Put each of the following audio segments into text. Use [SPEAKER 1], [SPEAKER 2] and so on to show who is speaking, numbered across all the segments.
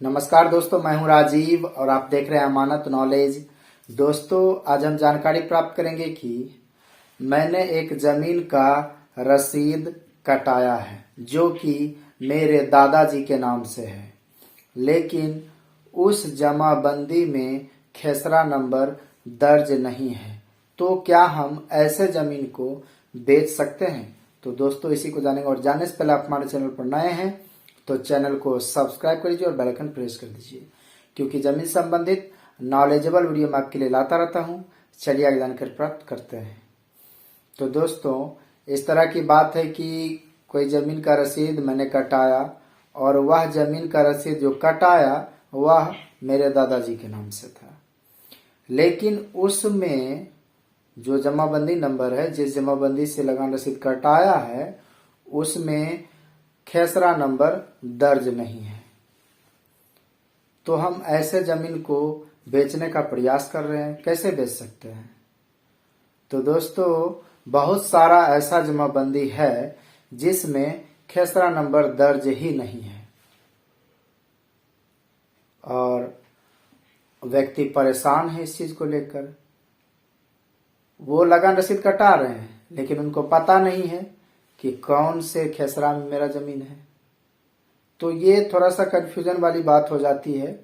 [SPEAKER 1] नमस्कार दोस्तों, मैं हूं राजीव और आप देख रहे हैं अमानत नॉलेज। दोस्तों, आज हम जानकारी प्राप्त करेंगे कि मैंने एक जमीन का रसीद कटाया है जो कि मेरे दादाजी के नाम से है, लेकिन उस जमाबंदी में खेसरा नंबर दर्ज नहीं है। तो क्या हम ऐसे जमीन को बेच सकते हैं? तो दोस्तों, इसी को जानेंगे। और जानने से पहले आप हमारे चैनल पर नए हैं तो चैनल को सब्सक्राइब कर लीजिए और बेल आइकन प्रेस कर दीजिए, क्योंकि जमीन संबंधित नॉलेजेबल वीडियो मैं आपके लिए लाता रहता हूं। चलिए आगे जानकारी प्राप्त करते हैं। तो दोस्तों, इस तरह की बात है कि कोई जमीन का रसीद मैंने कटाया और वह जमीन का रसीद जो कटाया वह मेरे दादाजी के नाम से था, लेकिन उसमें जो जमाबंदी नंबर है, जिस जमाबंदी से लगान रसीद कटाया है, उसमें खेसरा नंबर दर्ज नहीं है। तो हम ऐसे जमीन को बेचने का प्रयास कर रहे हैं। कैसे बेच सकते हैं? तो दोस्तों, बहुत सारा ऐसा जमाबंदी है जिसमें खेसरा नंबर दर्ज ही नहीं है और व्यक्ति परेशान है इस चीज को लेकर। वो लगान रसीद कटा रहे हैं, लेकिन उनको पता नहीं है कि कौन से खेसरा में मेरा जमीन है। तो ये थोड़ा सा कंफ्यूजन वाली बात हो जाती है।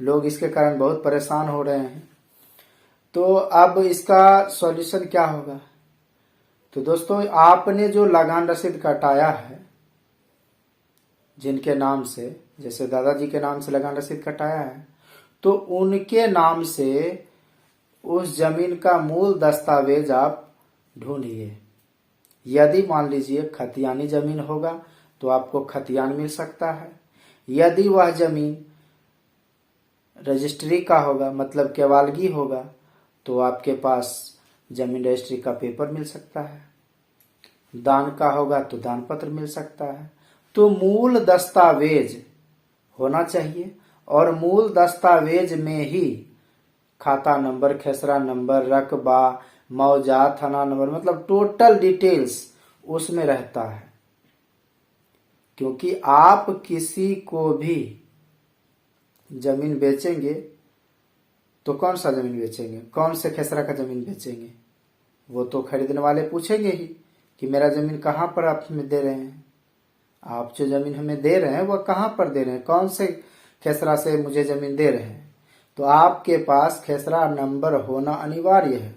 [SPEAKER 1] लोग इसके कारण बहुत परेशान हो रहे हैं। तो अब इसका सॉल्यूशन क्या होगा? तो दोस्तों, आपने जो लगान रसीद कटाया है जिनके नाम से, जैसे दादाजी के नाम से लगान रसीद कटाया है, तो उनके नाम से उस जमीन का मूल दस्तावेज आप ढूंढिए। यदि मान लीजिए खतियानी जमीन होगा तो आपको खतियान मिल सकता है। यदि वह जमीन रजिस्ट्री का होगा, मतलब केवालगी होगा, तो आपके पास जमीन रजिस्ट्री का पेपर मिल सकता है। दान का होगा तो दान पत्र मिल सकता है। तो मूल दस्तावेज होना चाहिए और मूल दस्तावेज में ही खाता नंबर, खेसरा नंबर, रकबा, मौजा, थाना नंबर, मतलब टोटल डिटेल्स उसमें रहता है। क्योंकि आप किसी को भी जमीन बेचेंगे तो कौन सा जमीन बेचेंगे, कौन से खेसरा का जमीन बेचेंगे? वो तो खरीदने वाले पूछेंगे ही कि मेरा जमीन कहाँ पर आप हमें दे रहे हैं, आप जो जमीन हमें दे रहे हैं वह कहाँ पर दे रहे हैं, कौन से खेसरा से मुझे जमीन दे रहे हैं। तो आपके पास खेसरा नंबर होना अनिवार्य है।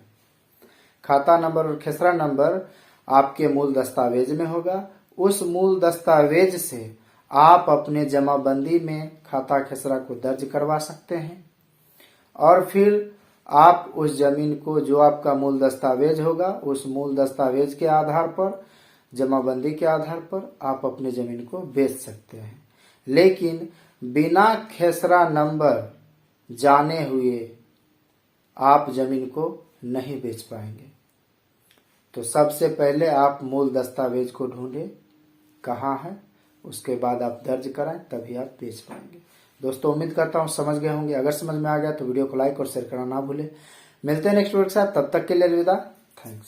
[SPEAKER 1] खाता नंबर और खेसरा नंबर आपके मूल दस्तावेज में होगा। उस मूल दस्तावेज से आप अपने जमाबंदी में खाता खेसरा को दर्ज करवा सकते हैं और फिर आप उस जमीन को, जो आपका मूल दस्तावेज होगा, उस मूल दस्तावेज के आधार पर, जमाबंदी के आधार पर आप अपने जमीन को बेच सकते हैं। लेकिन बिना खेसरा नंबर जाने हुए आप जमीन को नहीं बेच पाएंगे। तो सबसे पहले आप मूल दस्तावेज को ढूंढें कहाँ है, उसके बाद आप दर्ज कराएं, तभी आप बेच पाएंगे। दोस्तों, उम्मीद करता हूं समझ गए होंगे। अगर समझ में आ गया तो वीडियो को लाइक और शेयर करना ना भूलें। मिलते हैं नेक्स्ट वीडियो के साथ, तब तक के लिए अलविदा। थैंक्स।